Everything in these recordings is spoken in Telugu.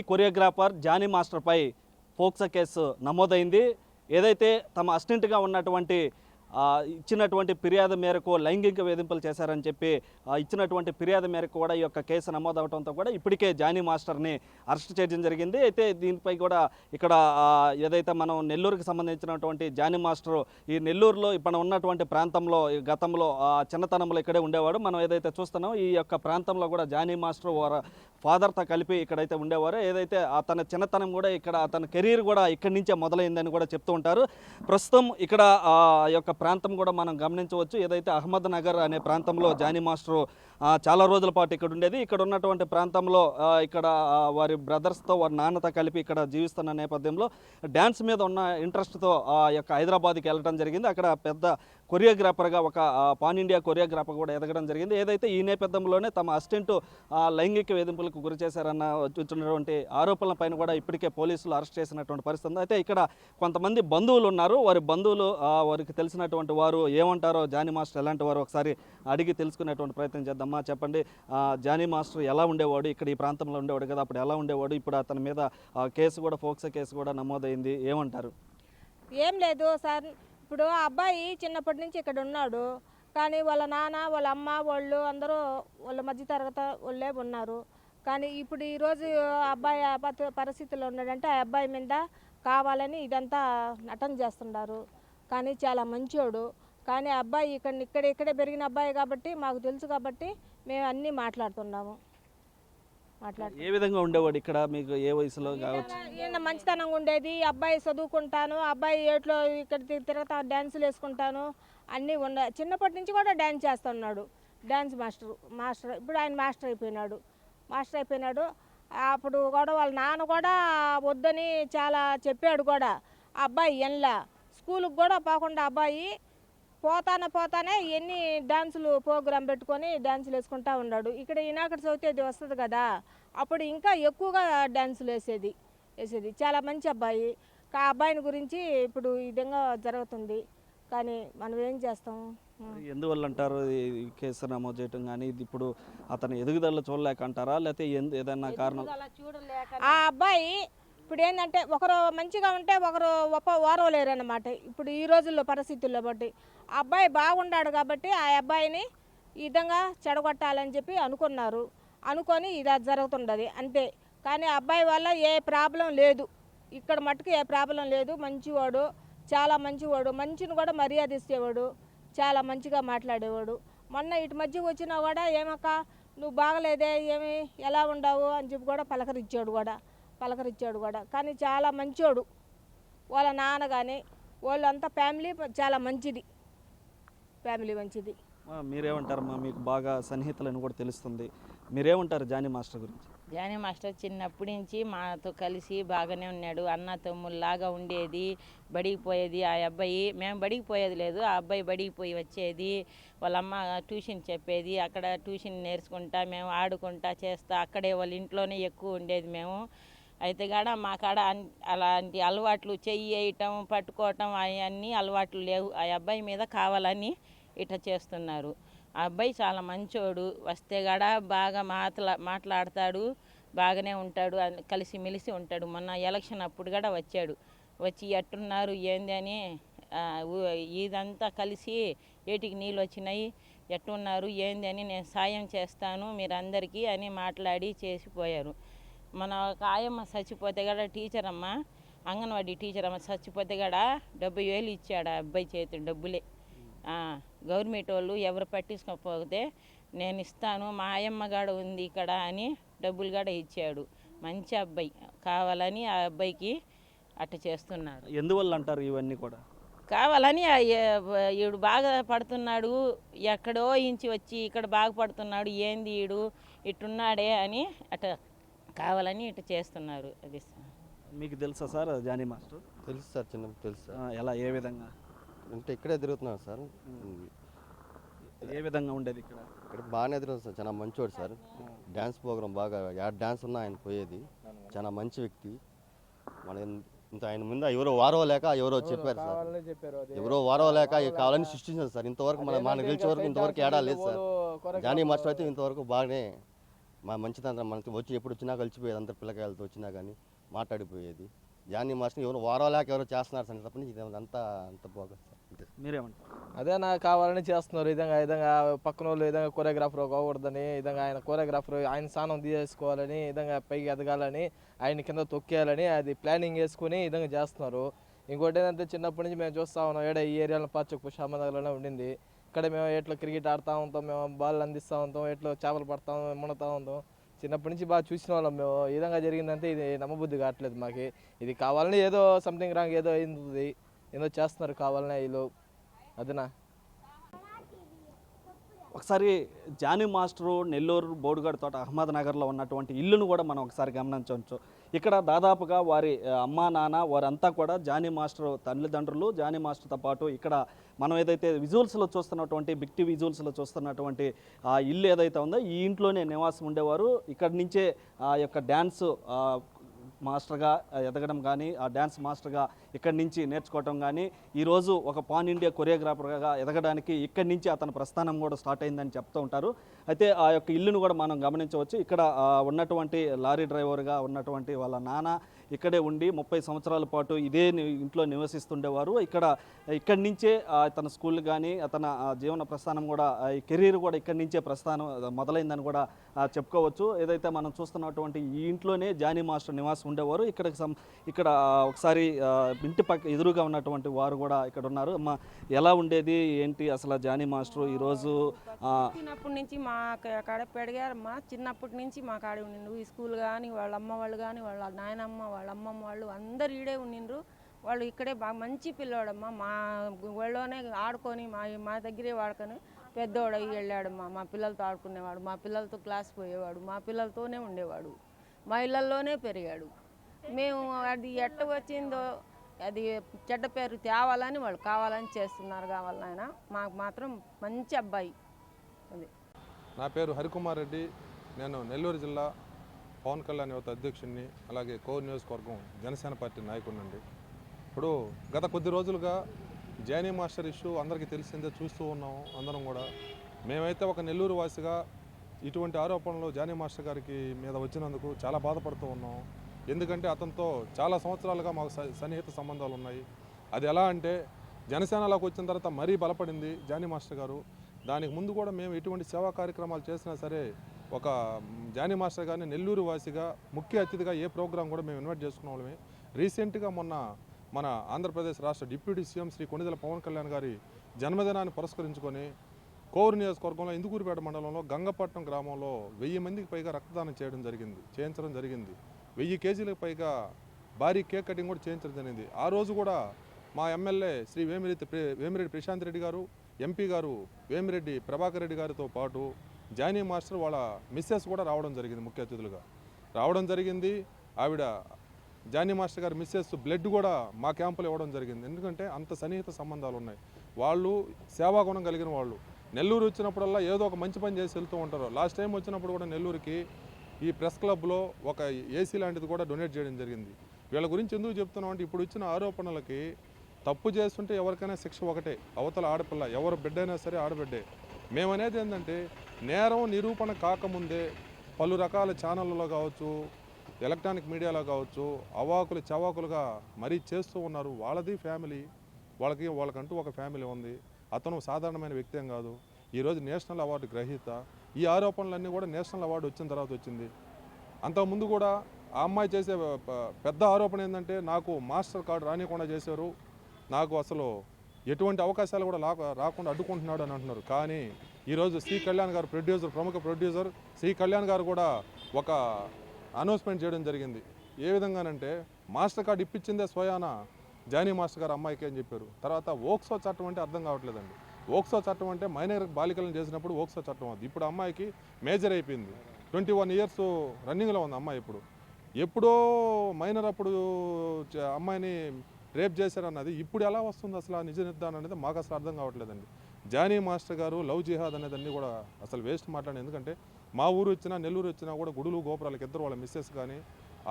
కొరియోగ్రాఫర్ జానీ మాస్టర్పై పోక్సో కేసు నమోదైంది. ఏదైతే తమ అసిస్టెంట్గా ఉన్నటువంటి ఇచ్చినటువంటి ఫిర్యాదు మేరకు లైంగిక వేధింపులు చేశారని చెప్పి ఇచ్చినటువంటి ఫిర్యాదు మేరకు కూడా ఈ యొక్క కేసు నమోదవడంతో కూడా ఇప్పటికే జానీ మాస్టర్ని అరెస్ట్ చేయడం జరిగింది. అయితే దీనిపై కూడా ఇక్కడ ఏదైతే మనం నెల్లూరుకి సంబంధించినటువంటి జానీ మాస్టర్ ఈ నెల్లూరులో ఇప్పుడు ఉన్నటువంటి ప్రాంతంలో గతంలో చిన్నతనంలో ఇక్కడే ఉండేవాడు. మనం ఏదైతే చూస్తున్నాం ఈ యొక్క ప్రాంతంలో కూడా జానీ మాస్టర్ ఫాదర్తో కలిపి ఇక్కడైతే ఉండేవారు. ఏదైతే అతని చిన్నతనం కూడా ఇక్కడ అతని కెరీర్ కూడా ఇక్కడి నుంచే మొదలైందని కూడా చెప్తూ ఉంటారు. ప్రస్తుతం ఇక్కడ యొక్క ప్రాంతం కూడా మనం గమనించవచ్చు. ఏదైతే అహ్మద్ నగర్ అనే ప్రాంతంలో జానీ మాస్టర్ చాలా రోజుల పాటు ఇక్కడ ఉండేది. ఇక్కడ ఉన్నటువంటి ప్రాంతంలో ఇక్కడ వారి బ్రదర్స్తో వారి నాన్నతో కలిపి ఇక్కడ జీవిస్తున్న నేపథ్యంలో డ్యాన్స్ మీద ఉన్న ఇంట్రెస్ట్తో యొక్క హైదరాబాద్కి వెళ్ళడం జరిగింది. అక్కడ పెద్ద కొరియోగ్రాఫర్గా ఒక పాన్ ఇండియా కొరియోగ్రాఫర్ కూడా ఎదగడం జరిగింది. ఏదైతే ఈ నేపథ్యంలోనే తమ అసిస్టెంట్ లైంగిక వేధింపులకు గురి చేశారన్న వచ్చినటువంటి ఆరోపణల పైన కూడా ఇప్పటికే పోలీసులు అరెస్ట్ చేసినటువంటి పరిస్థితి ఉంది. అయితే ఇక్కడ కొంతమంది బంధువులు ఉన్నారు. వారి బంధువులు వారికి తెలిసినటువంటి వారు ఏమంటారో జానీ మాస్టర్ ఎలాంటి వారు ఒకసారి అడిగి తెలుసుకునేటువంటి ప్రయత్నం చేద్దామా. చెప్పండి, జానీ మాస్టర్ ఎలా ఉండేవాడు? ఇక్కడ ఈ ప్రాంతంలో ఉండేవాడు కదా, అప్పుడు ఎలా ఉండేవాడు? ఇప్పుడు అతని మీద కేసు కూడా పోక్సో కేసు కూడా నమోదైంది. ఏమంటారు? ఏం లేదు సార్, ఇప్పుడు ఆ అబ్బాయి చిన్నప్పటి నుంచి ఇక్కడ ఉన్నాడు. కానీ వాళ్ళ నాన్న వాళ్ళ అమ్మ వాళ్ళు అందరూ వాళ్ళ మధ్యతరగతి వాళ్ళే ఉన్నారు. కానీ ఇప్పుడు ఈరోజు అబ్బాయి పరిస్థితిలో ఉన్నాడంటే ఆ అబ్బాయి మీద కావాలని ఇదంతా నటన చేస్తున్నారు. కానీ చాలా మంచోడు. కానీ అబ్బాయి ఇక్కడే పెరిగిన అబ్బాయి కాబట్టి మాకు తెలుసు కాబట్టి మేము అన్నీ మాట్లాడుతున్నాము. ఏ విధంగా ఉండేవాడు ఇక్కడ? మీకు ఏ వయసులో కావచ్చు? ఈయన మంచితనంగా ఉండేది. అబ్బాయి చదువుకుంటాను, అబ్బాయి ఏట్లో ఇక్కడ తిరుగుతా డ్యాన్సులు వేసుకుంటాను అన్నీ ఉన్నాయి. చిన్నప్పటి నుంచి కూడా డ్యాన్స్ చేస్తున్నాడు. డ్యాన్స్ మాస్టర్ ఇప్పుడు ఆయన మాస్టర్ అయిపోయినాడు. అప్పుడు కూడా వాళ్ళ నాన్న కూడా వద్దని చాలా చెప్పాడు కూడా. అబ్బాయి ఎన్లా స్కూల్కి కూడా పోకుండా అబ్బాయి పోతానే ఎన్ని డాన్సులు ప్రోగ్రాం పెట్టుకొని డాన్సులు వేసుకుంటా ఉన్నాడు. ఇక్కడ వినాయకుడి చవితి అది వస్తుంది కదా, అప్పుడు ఇంకా ఎక్కువగా డాన్సులు వేసేది. చాలా మంచి అబ్బాయి. ఆ అబ్బాయిని గురించి ఇప్పుడు ఈ విధంగా జరుగుతుంది. కానీ మనం ఏం చేస్తాం? ఎందువల్ల అంటారు ఈ కేసు నమోదు చేయటం? కానీ ఇది ఇప్పుడు అతను ఎదుగుదల చూడలేక అంటారా, లేకపోతే ఏదైనా కారణం? ఆ అబ్బాయి ఇప్పుడు ఏంటంటే ఒకరు మంచిగా ఉంటే ఒకరు ఓరవలేరు అన్నమాట. ఇప్పుడు ఈ రోజుల్లో పరిస్థితుల్లో బట్టి ఆ అబ్బాయి బాగున్నాడు కాబట్టి ఆ అబ్బాయిని ఈ విధంగా చెడగొట్టాలని చెప్పి అనుకొని ఇది జరుగుతుండదు అంతే. కానీ అబ్బాయి వల్ల ఏ ప్రాబ్లం లేదు, ఇక్కడ మట్టుకు ఏ ప్రాబ్లం లేదు. మంచివాడు, చాలా మంచివాడు. మంచిని కూడా మర్యాద ఇచ్చేవాడు, చాలా మంచిగా మాట్లాడేవాడు. మొన్న ఇటు మధ్య వచ్చినా కూడా ఏమక్క నువ్వు బాగలేదే, ఏమి ఎలా ఉండవు అని చెప్పి కూడా పలకరించాడు కూడా. కానీ చాలా మంచోడు. వాళ్ళ నాన్న కానీ వాళ్ళంతా ఫ్యామిలీ చాలా మంచిది. మీరేమంటారమ్మా? మీకు బాగా సన్నిహితులని కూడా తెలుస్తుంది. మీరేమంటారు జానీ మాస్టర్ గురించి? జానీ మాస్టర్ చిన్నప్పటి నుంచి మాతో కలిసి బాగానే ఉన్నాడు. అన్న తమ్ముళ్ళలాగా ఉండేది. బడికి పోయేది ఆ అబ్బాయి. మేము బడికి పోయేది లేదు, ఆ అబ్బాయి బడికి పోయి వచ్చేది. వాళ్ళమ్మ ట్యూషన్ చెప్పేది, అక్కడ ట్యూషన్ నేర్చుకుంటా మేము ఆడుకుంటా చేస్తా అక్కడే వాళ్ళ ఇంట్లోనే ఎక్కువ ఉండేది మేము. అయితే కాడ మా కాడ అలాంటి అలవాట్లు చెయ్యి వేయటం పట్టుకోవటం అవన్నీ అలవాట్లు లేవు. ఆ అబ్బాయి మీద కావాలని ఇట్లా చేస్తున్నారు. ఆ అబ్బాయి చాలా మంచోడు. వస్తే కాడ బాగా మాట్లాడతాడు, బాగానే ఉంటాడు, కలిసిమెలిసి ఉంటాడు. మొన్న ఎలక్షన్ అప్పుడు కూడా వచ్చి ఎట్టున్నారు ఏంది అని ఇదంతా కలిసి ఏటికి నీళ్ళు వచ్చినాయి, ఎట్టున్నారు ఏంది అని నేను సాయం చేస్తాను మీరందరికీ అని మాట్లాడి చేసిపోయారు. మన ఒక ఆయమ్మ చచ్చిపోతే కూడా టీచర్ అమ్మ, అంగన్వాడీ టీచర్ అమ్మ చచ్చిపోతే కూడా 70,000 ఇచ్చాడు ఆ అబ్బాయి చేతి డబ్బులే. గవర్నమెంట్ వాళ్ళు ఎవరు పట్టించుకోకపోతే నేను ఇస్తాను, మా ఆయమ్మ గాడ ఉంది ఇక్కడ అని డబ్బులు కూడా ఇచ్చాడు. మంచి అబ్బాయి. కావాలని ఆ అబ్బాయికి అట్ట చేస్తున్నాడు. ఎందువల్ల అంటారు ఇవన్నీ కూడా? కావాలని ఈడు బాగా పడుతున్నాడు, ఎక్కడో ఇంచి వచ్చి ఇక్కడ బాగుపడుతున్నాడు, ఏంది ఈడు ఇట్టున్నాడే అని అట్ట కావాలని ఇట్లా చేస్తున్నారు. అది మీకు తెలుసా సార్ జానీ మాస్టర్? తెలుసు సార్, తెలుసు సార్. ఎలా, ఏ విధంగా అంటే ఇక్కడే తిరుగుతున్నారు సార్. ఏ విధంగా ఉండేది ఇక్కడ? ఇక్కడ బాగానే తిరుగుతుంది సార్, చాలా మంచివాడు సార్. డ్యాన్స్ ప్రోగ్రామ్ బాగా డ్యాన్స్ ఉన్నా ఆయన పోయేది. చాలా మంచి వ్యక్తి. మన ఇంత ఆయన ముందు ఎవరో వారవలేక ఎవరో చెప్పారు సార్, ఎవరో వారవలేక కావాలని సృష్టించారు సార్. ఇంతవరకు మన గెలిచే వరకు ఇంతవరకు ఏడా లేదు సార్. జానీ మాస్టర్ అయితే ఇంతవరకు బాగానే మా మంచితనం మనకి వచ్చి ఎప్పుడు వచ్చినా కలిసిపోయేది, అందరు పిల్లకాయలతో వచ్చినా కానీ మాట్లాడిపోయేది. జానీ మాస్టర్ ఎవరు వారం లేక ఎవరో చేస్తున్నారు సార్ తప్ప ఇది అంతా అంత బాగా సార్. మీరేమంటారు? అదే నాకు కావాలని చేస్తున్నారు. విధంగా పక్కన వాళ్ళు విధంగా కొరియోగ్రాఫర్ కాకూడదని, విధంగా ఆయన కొరియోగ్రాఫర్ ఆయన స్థానం తీసుకోవాలని, విధంగా పైకి ఎదగాలని, ఆయన కింద తొక్కేయాలని అది ప్లానింగ్ వేసుకుని విధంగా చేస్తున్నారు. ఇంకోటి ఏంటంటే చిన్నప్పటి నుంచి మేము చూస్తూ ఉన్నాం, ఈ ఏరియాలో పాచకు షామనగర్లోనే ఉండింది. ఇక్కడ మేము ఎట్లా క్రికెట్ ఆడుతూ ఉంటాం, మేము బాల్ అందిస్తూ ఉంటాం, ఎట్లా చేపలు పడతాం, మునతా ఉంటాం. చిన్నప్పటి నుంచి బాగా చూసిన వాళ్ళం మేము. ఈ విధంగా జరిగిందంటే ఇది నమ్మబుద్ధి కావట్లేదు మాకు. ఇది కావాలని ఏదో సంథింగ్ రాంగ్ ఏదో అయింది, ఏదో చేస్తున్నారు కావాలనే వీళ్ళు. అదేనా ఒకసారి జానీ మాస్టరు నెల్లూరు బోడుగడ్ తోట అహ్మద్ నగర్లో ఉన్నటువంటి ఇల్లును కూడా మనం ఒకసారి గమనించవచ్చు. ఇక్కడ దాదాపుగా వారి అమ్మా నాన్న వారంతా కూడా జానీ మాస్టర్ తల్లిదండ్రులు. జానీ మాస్టర్తో పాటు ఇక్కడ మనం ఏదైతే విజువల్స్లో చూస్తున్నటువంటి బిగ్ టీవీ విజువల్స్లో చూస్తున్నటువంటి ఆ ఇల్లు ఏదైతే ఉందో ఈ ఇంట్లోనే నివాసం ఉండేవారు. ఇక్కడి నుంచే ఆ యొక్క డ్యాన్స్ మాస్టర్గా ఎదగడం కానీ, ఆ డ్యాన్స్ మాస్టర్గా ఇక్కడి నుంచి నేర్చుకోవటం కానీ, ఈరోజు ఒక పాన్ ఇండియా కొరియోగ్రాఫర్గా ఎదగడానికి ఇక్కడి నుంచి అతని ప్రస్థానం కూడా స్టార్ట్ అయిందని చెప్తూ ఉంటారు. అయితే ఆ యొక్క ఇల్లును కూడా మనం గమనించవచ్చు. ఇక్కడ ఉన్నటువంటి లారీ డ్రైవర్గా ఉన్నటువంటి వాళ్ళ నాన్న ఇక్కడే ఉండి 30 సంవత్సరాల పాటు ఇదే ఇంట్లో నివసిస్తుండేవారు. ఇక్కడి నుంచే తన స్కూల్ కానీ తన జీవన ప్రస్థానం కూడా ఈ కెరీర్ కూడా ఇక్కడి నుంచే ప్రస్థానం మొదలైందని కూడా చెప్పుకోవచ్చు. ఏదైతే మనం చూస్తున్నటువంటి ఈ ఇంట్లోనే జానీ మాస్టర్ నివాసం ఉండేవారు. ఇక్కడ ఒకసారి ఇంటి పక్క ఎదురుగా ఉన్నటువంటి వారు కూడా ఇక్కడ ఉన్నారు. అమ్మ, ఎలా ఉండేది ఏంటి అసలు జానీ మాస్టర్ ఈరోజు? చిన్నప్పటి నుంచి మా కాడ పెరిగారమ్మా. చిన్నప్పటి నుంచి మా కాడే ఉండిండ్రు. ఈ స్కూల్ కానీ వాళ్ళ అమ్మ వాళ్ళు కానీ వాళ్ళ నాయనమ్మ వాళ్ళ అమ్మమ్మ వాళ్ళు అందరు ఈడే ఉండిండ్రు. వాళ్ళు ఇక్కడే బాగా మంచి పిల్లోడమ్మా. మా ఊళ్ళోనే ఆడుకొని మా దగ్గరే వాడుకొని పెద్దోడు అయ్యి వెళ్ళాడమ్మా. మా పిల్లలతో ఆడుకునేవాడు, మా పిల్లలతో క్లాస్ పోయేవాడు, మా పిల్లలతోనే ఉండేవాడు, మా ఇళ్ళల్లోనే పెరిగాడు. మేము అది ఎట్ట వచ్చిందో అది చెడ్డ పేరు తేవాలని వాళ్ళు కావాలని చేస్తున్నారు. కావాలి ఆయన మాకు మాత్రం మంచి అబ్బాయి. అది నా పేరు హరికుమార్ రెడ్డి. నేను నెల్లూరు జిల్లా పవన్ కళ్యాణ్ యువత అధ్యక్షుడిని, అలాగే కోర్ నియోజకవర్గం జనసేన పార్టీ నాయకుడినండి. ఇప్పుడు గత కొద్ది రోజులుగా జానీ మాస్టర్ ఇష్యూ అందరికీ తెలిసిందే, చూస్తూ ఉన్నాము అందరం కూడా. మేమైతే ఒక నెల్లూరు వాసిగా ఇటువంటి ఆరోపణలు జానీ మాస్టర్ గారికి మీద వచ్చినందుకు చాలా బాధపడుతూ ఉన్నాం. ఎందుకంటే అతనితో చాలా సంవత్సరాలుగా మాకు సన్నిహిత సంబంధాలు ఉన్నాయి. అది ఎలా అంటే జనసేనలోకి వచ్చిన తర్వాత మరీ బలపడింది జానీ మాస్టర్ గారు. దానికి ముందు కూడా మేము ఎటువంటి సేవా కార్యక్రమాలు చేసినా సరే ఒక జానీ మాస్టర్ గారిని నెల్లూరు వాసిగా ముఖ్య అతిథిగా ఏ ప్రోగ్రాం కూడా మేము ఇన్వైట్ చేసుకున్న వాళ్ళమే. రీసెంట్గా మన ఆంధ్రప్రదేశ్ రాష్ట్ర డిప్యూటీ సీఎం శ్రీ కొణిదెల పవన్ కళ్యాణ్ గారి జన్మదినాన్ని పురస్కరించుకొని కోవూరు నియోజకవర్గంలో ఇందుకూరుపేట మండలంలో గంగపట్నం గ్రామంలో 1000 మందికి పైగా రక్తదానం చేయించడం జరిగింది. 1000 కేజీలకు పైగా భారీ కేక్ కటింగ్ కూడా చేయించడం జరిగింది. ఆ రోజు కూడా మా ఎమ్మెల్యే శ్రీ వేమిరెడ్డి ప్రశాంత్ రెడ్డి గారు, ఎంపీ గారు వేమిరెడ్డి ప్రభాకర్ రెడ్డి గారితో పాటు జానీ మాస్టర్ వాళ్ళ మిస్సెస్ కూడా రావడం జరిగింది, ముఖ్య అతిథులుగా రావడం జరిగింది. ఆవిడ జానీ మాస్టర్ గారి మిస్సెస్ బ్లడ్ కూడా మా క్యాంపులో ఇవ్వడం జరిగింది. ఎందుకంటే అంత సన్నిహిత సంబంధాలు ఉన్నాయి. వాళ్ళు సేవాగుణం కలిగిన వాళ్ళు. నెల్లూరు వచ్చినప్పుడల్లా ఏదో ఒక మంచి పని చేసి వెళ్తూ ఉంటారు. లాస్ట్ టైం వచ్చినప్పుడు కూడా నెల్లూరుకి ఈ ప్రెస్ క్లబ్లో ఒక ఏసీ లాంటిది కూడా డొనేట్ చేయడం జరిగింది. వీళ్ళ గురించి ఎందుకు చెప్తున్నాం అంటే ఇప్పుడు ఇచ్చిన ఆరోపణలకి తప్పు చేస్తుంటే ఎవరికైనా శిక్ష ఒకటే, అవతల ఆడపిల్ల, ఎవరు బిడ్డ అయినా సరే ఆడబిడ్డే. మేమనేది ఏంటంటే నేరం నిరూపణ కాకముందే పలు రకాల ఛానళ్ళలో కావచ్చు, ఎలక్ట్రానిక్ మీడియాలో కావచ్చు అవాకులు చవాకులుగా మరీ చేస్తూ ఉన్నారు. వాళ్ళది ఫ్యామిలీ, వాళ్ళకంటూ ఒక ఫ్యామిలీ ఉంది. అతను సాధారణమైన వ్యక్తి ఏం కాదు. ఈరోజు నేషనల్ అవార్డు గ్రహీత. ఈ ఆరోపణలన్నీ కూడా నేషనల్ అవార్డు వచ్చిన తర్వాత వచ్చింది. అంతకుముందు కూడా ఆ అమ్మాయి చేసే పెద్ద ఆరోపణ ఏంటంటే నాకు మాస్టర్ కార్డు రానియకుండా చేశారు, నాకు అసలు ఎటువంటి అవకాశాలు కూడా రాకుండా అడ్డుకుంటున్నాడు అని అంటున్నారు. కానీ ఈరోజు శ్రీ కళ్యాణ్ గారు ప్రముఖ ప్రొడ్యూసర్ శ్రీ కళ్యాణ్ గారు కూడా ఒక అనౌన్స్మెంట్ చేయడం జరిగింది. ఏ విధంగానంటే మాస్టర్ కార్డు ఇప్పించిందే స్వయాన జానీ మాస్టర్ గారు అమ్మాయికి అని చెప్పారు. తర్వాత ఓక్సో చట్టం అంటే అర్థం కావట్లేదండి. ఓక్సో చట్టం అంటే మైనర్ బాలికలను చేసినప్పుడు ఓక్సో చట్టం అది. ఇప్పుడు అమ్మాయికి మేజర్ అయిపోయింది, 21 ఇయర్స్ రన్నింగ్లో ఉంది అమ్మాయి. ఎప్పుడో మైనర్ అప్పుడు అమ్మాయిని రేప్ చేశారన్నది ఇప్పుడు ఎలా వస్తుంది అసలు ఆ నిజ నిర్ధారణ అనేది మాకు అసలు అర్థం కావట్లేదండి. జానీ మాస్టర్ గారు లవ్ జిహాద్ అనేది అన్నీ కూడా అసలు వేస్ట్ మాట్లాడి. ఎందుకంటే మా ఊరు వచ్చినా నెల్లూరు వచ్చినా కూడా గుడులు గోపురాలకు ఇద్దరు వాళ్ళ మిస్సెస్ కానీ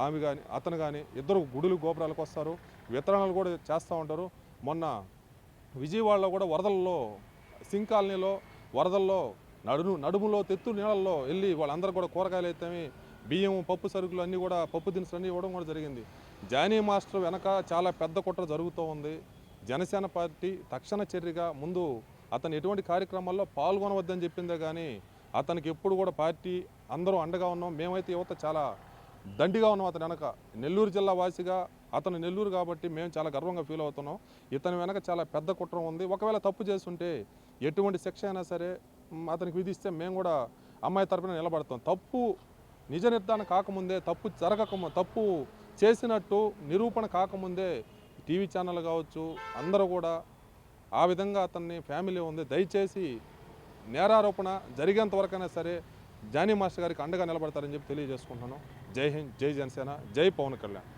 ఆమె కానీ అతను కానీ ఇద్దరు గుడులు గోపురాలకు వస్తారు, వితరణలు కూడా చేస్తూ ఉంటారు. మొన్న విజయవాడలో కూడా వరదల్లో సింగ్ కాలనీలో వరదల్లో నడుములో తెత్తు నీళ్ళల్లో వెళ్ళి వాళ్ళందరూ కూడా కూరగాయలు అయితేమి బియ్యం పప్పు సరుకులు అన్నీ కూడా పప్పు దినుసులు అన్నీ ఇవ్వడం కూడా జరిగింది. జానీ మాస్టర్ వెనక చాలా పెద్ద కుట్ర జరుగుతూ ఉంది. జనసేన పార్టీ తక్షణ చర్యగా ముందు అతను ఎటువంటి కార్యక్రమాల్లో పాల్గొనవద్దని చెప్పిందే కానీ అతనికి ఎప్పుడు కూడా పార్టీ అందరూ అండగా ఉన్నాం. మేమైతే యువత చాలా దండిగా ఉన్నాం అతని వెనక. నెల్లూరు జిల్లా వాసిగా అతను నెల్లూరు కాబట్టి మేము చాలా గర్వంగా ఫీల్ అవుతున్నాం. ఇతని వెనక చాలా పెద్ద కుట్ర ఉంది. ఒకవేళ తప్పు చేస్తుంటే ఎటువంటి శిక్ష అయినా సరే అతనికి విధిస్తే మేము కూడా అమ్మాయి తరపున నిలబడతాం. తప్పు నిజ నిర్ధారణ కాకముందే, తప్పు చేసినట్టు నిరూపణ కాకముందే టీవీ ఛానల్ కావచ్చు అందరూ కూడా ఆ విధంగా అతన్ని ఫ్యామిలీ ఉంది. దయచేసి నేరారోపణ జరిగేంత వరకైనా సరే జానీ మాస్టర్ గారికి అండగా నిలబడతారని చెప్పి తెలియజేసుకుంటున్నాను. జై హింద్, జై జనసేన, జై పవన్ కళ్యాణ్.